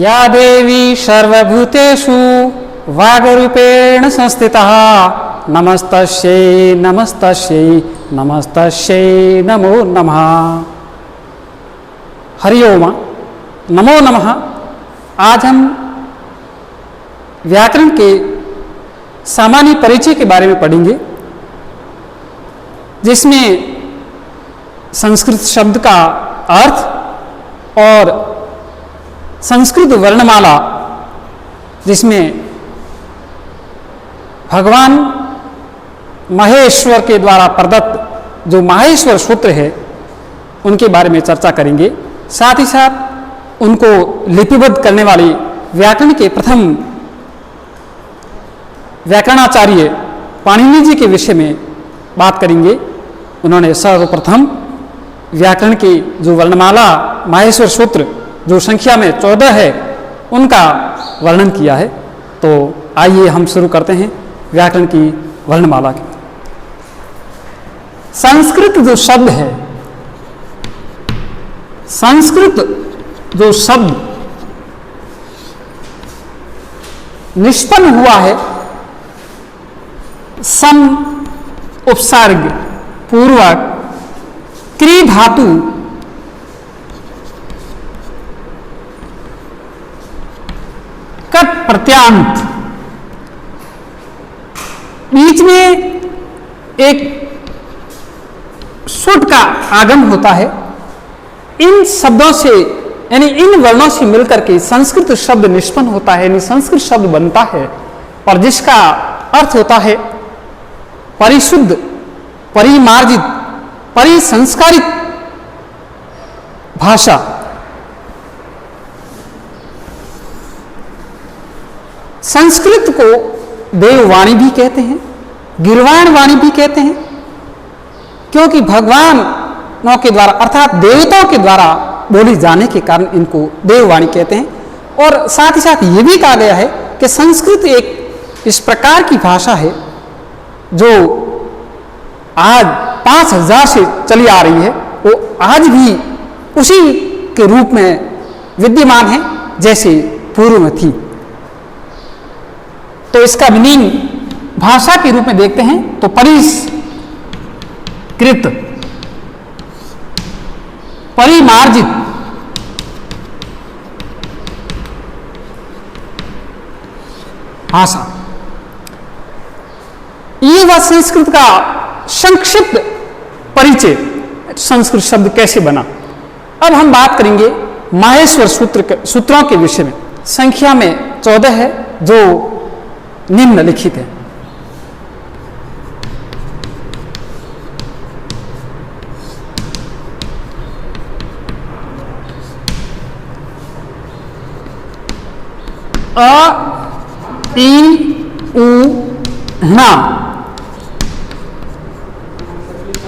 या देवी सर्वभूतेषु वागरूपेण संस्थिता नमस्तस्यै नमस्तस्यै नमस्तस्यै नमो नमः। हरि ओम नमो नमः। आज हम व्याकरण के सामान्य परिचय के बारे में पढ़ेंगे, जिसमें संस्कृत शब्द का अर्थ और संस्कृत वर्णमाला, जिसमें भगवान महेश्वर के द्वारा प्रदत्त जो माहेश्वर सूत्र है उनके बारे में चर्चा करेंगे। साथ ही साथ उनको लिपिबद्ध करने वाले व्याकरण के प्रथम व्याकरणाचार्य पाणिनि जी के विषय में बात करेंगे। उन्होंने सर्वप्रथम व्याकरण की जो वर्णमाला माहेश्वर सूत्र जो संख्या में 14 है उनका वर्णन किया है। तो आइए हम शुरू करते हैं व्याकरण की वर्णमाला की। संस्कृत जो शब्द है, संस्कृत जो शब्द निष्पन्न हुआ है सम उपसर्ग पूर्वक क्री धातु कट प्रत्यांत, बीच में एक सुट का आगम होता है। इन शब्दों से यानी इन वर्णों से मिलकर के संस्कृत शब्द निष्पन्न होता है, यानी संस्कृत शब्द बनता है, और जिसका अर्थ होता है परिशुद्ध, परिमार्जित, परिसंस्कारित भाषा। संस्कृत को देववाणी भी कहते हैं, गिरवाण वाणी भी कहते हैं, क्योंकि भगवानों के द्वारा अर्थात देवताओं के द्वारा बोली जाने के कारण इनको देववाणी कहते हैं। और साथ ही साथ ये भी कहा गया है कि संस्कृत एक इस प्रकार की भाषा है जो आज 5000 से चली आ रही है, वो आज भी उसी के रूप में विद्यमान है जैसे पूर्व में थी। तो इसका मीनिंग भाषा के रूप में देखते हैं तो परिष्कृत, परिमार्जित, भाषा। ये वह संस्कृत का संक्षिप्त परिचय, संस्कृत शब्द कैसे बना। अब हम बात करेंगे माहेश्वर सूत्रों के विषय में। संख्या में 14 है जो निम्नलिखित है। अ इ उ ण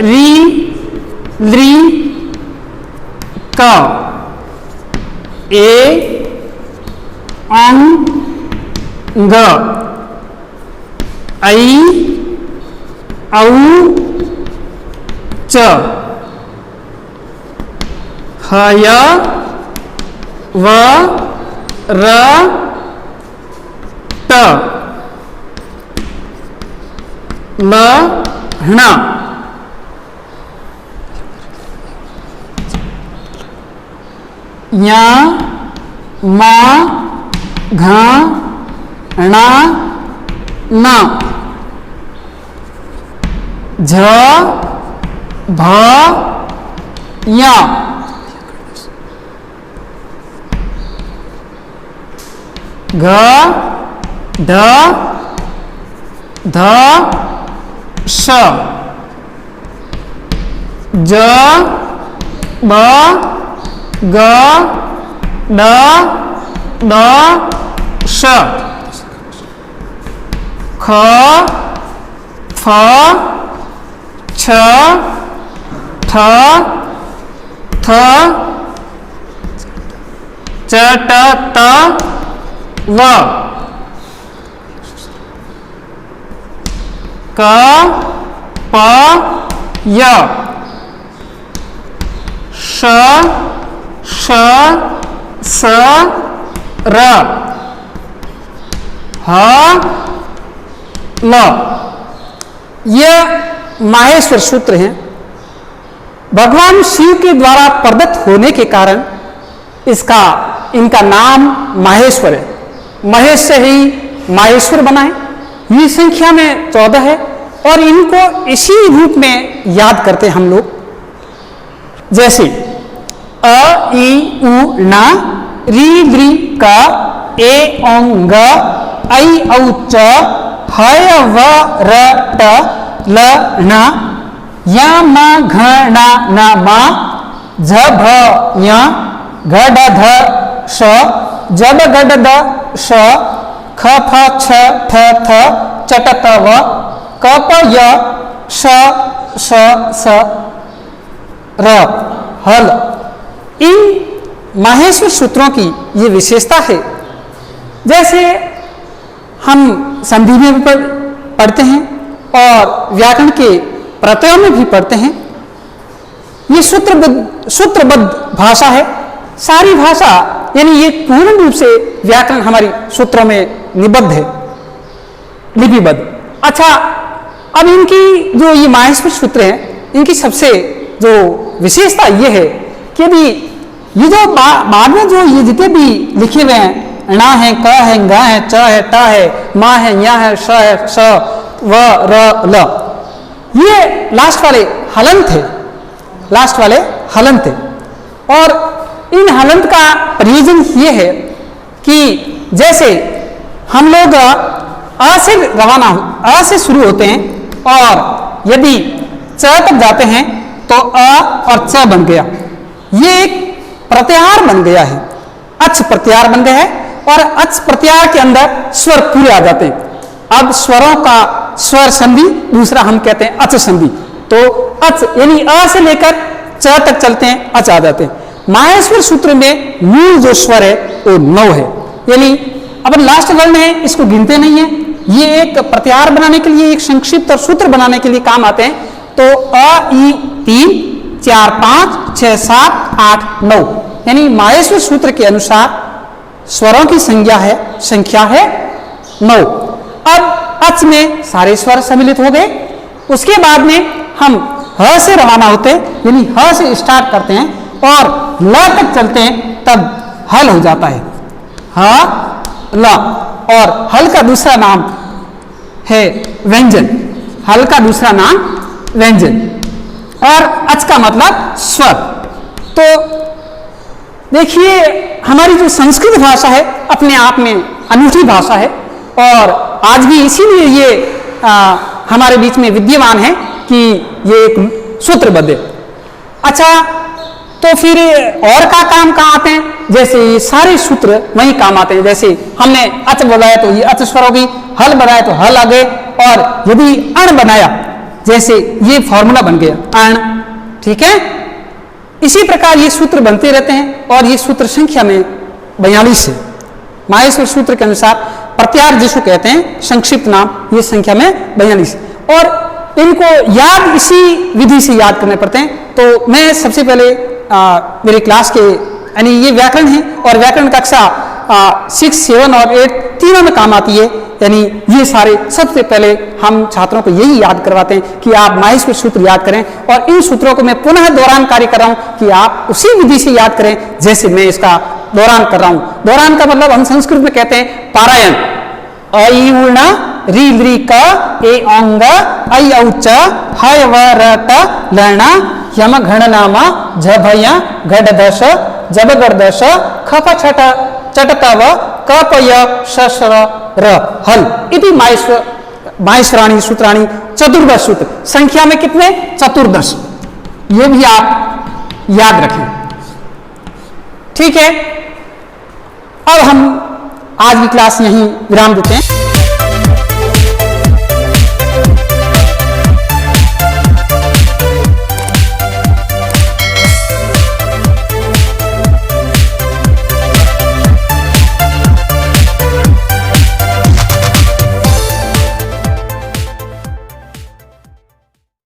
री लृ क ए अं ग ऐ औ च हय व र ट ल ण य म घ ण न झ भ य घ ढ ध श ज ब ग ड ड श ख फ छ ठ थ च ट त व क प य श श स र ह ल, यह माहेश्वर सूत्र हैं। भगवान शिव के द्वारा प्रदत्त होने के कारण इनका नाम माहेश्वर है। महेश से ही माहेश्वर बना है। ये संख्या में 14 है और इनको इसी रूप में याद करते हैं हम लोग, जैसे अ ई उ न, री ली क, ए ओं ग, ऐ औ च, हय व र ट ल ण, य म घ ण न म, झ भ य, घ ढ ध श, जब गड द श, ख फ छ ठ थ, चट त व, क प य, श स स र, हल। इन माहेश्वर सूत्रों की ये विशेषता है। जैसे हम संधि में भी पढ़ते हैं और व्याकरण के प्रत्ययों में भी पढ़ते हैं। ये सूत्रबद्ध भाषा है। सारी भाषा यानी ये पूर्ण रूप से व्याकरण हमारी सूत्रों में निबद्ध है, लिपिबद्ध। अच्छा, अब इनकी जो ये माहेश्वर सूत्र हैं, इनकी सबसे जो विशेषता ये है कि अभी ये जो बाद में जो ये जितने भी लिखे हुए हैं, णा है, क है, ग है, च है, ट है, मा है, या है, श है, स, व, र, ल, ये लास्ट वाले हलंत है, लास्ट वाले हलंत है। और इन हलंत का प्रयोजन ये है कि जैसे हम लोग अ से रवाना अ से शुरू होते हैं और यदि च तक जाते हैं तो अ और च बन गया, ये एक प्रत्याहार बन गया है, अच प्रत्याहार बन गया है और अच प्रत्याहार के अंदर स्वर पूरे आ जाते हैं। अब स्वरों का स्वर संधि दूसरा हम कहते हैं अच संधि। तो अच यानी अ से लेकर च तक चलते हैं, अच आ जाते हैं। माहेश्वर सूत्र में मूल जो स्वर है वो 9 है, यानी अपन लास्ट वर्ण है इसको गिनते नहीं है। ये एक प्रत्याहार बनाने के लिए, एक संक्षिप्त और सूत्र बनाने के लिए काम आते हैं। तो अ ई 3 4 5 6 7 8 9 यानी माहेश्वर सूत्र के अनुसार स्वरों की संख्या है 9। अब अच में सारे स्वर सम्मिलित हो गए। उसके बाद में हम ह से रवाना होते हैं, यानी ह से स्टार्ट करते हैं और ल तक चलते हैं, तब हल हो जाता है, ह ल। और हल का दूसरा नाम है व्यंजन, हल का दूसरा नाम व्यंजन और अच का मतलब स्वर। तो देखिए हमारी जो संस्कृत भाषा है अपने आप में अनूठी भाषा है और आज भी इसीलिए ये हमारे बीच में विद्यमान है कि ये एक सूत्रबद्ध है। अच्छा, तो फिर और का काम कहाँ आते हैं? जैसे ये सारे सूत्र वही काम आते हैं। जैसे हमने अच बनाया तो ये अच स्वर होगी, हल बनाया तो हल आ गए, और यदि अण बनाया जैसे ये फॉर्मूला बन गया अण, ठीक है। इसी प्रकार ये सूत्र बनते रहते हैं और ये सूत्र संख्या में 42 है। माहेश्वर सूत्र के अनुसार प्रत्याहार जिसको कहते हैं संक्षिप्त नाम, ये संख्या में 42 और इनको याद इसी विधि से याद करने पड़ते हैं। तो मैं सबसे पहले मेरे क्लास के यानी ये व्याकरण है और व्याकरण कक्षा 6, 7 और 8 तीनों में काम आती है। यानी ये सारे सबसे पहले हम छात्रों को यही याद करवाते हैं कि आप माहेश्वर सूत्र याद करें और इन सूत्रों को मैं पुनः दोहरान कार्य कर रहा हूं कि आप उसी विधि से याद करें जैसे मैं इसका दोहरान कर रहा हूं। दोहरान का मतलब हम संस्कृत में कहते हैं पारायण। अ ई उ ण री ली क ए औंग ऐ औ च हय व र ट ल ण यम घण नाम झ भ य घड ध श जब गड द श ख फ छ ट चट त व क प य श श र हल। इति माहेश्वराणी सूत्राणी चतुर्दश सूत्र। संख्या में कितने? 14। ये भी आप याद रखें, ठीक है। अब हम आज की क्लास यहीं विराम देते हैं।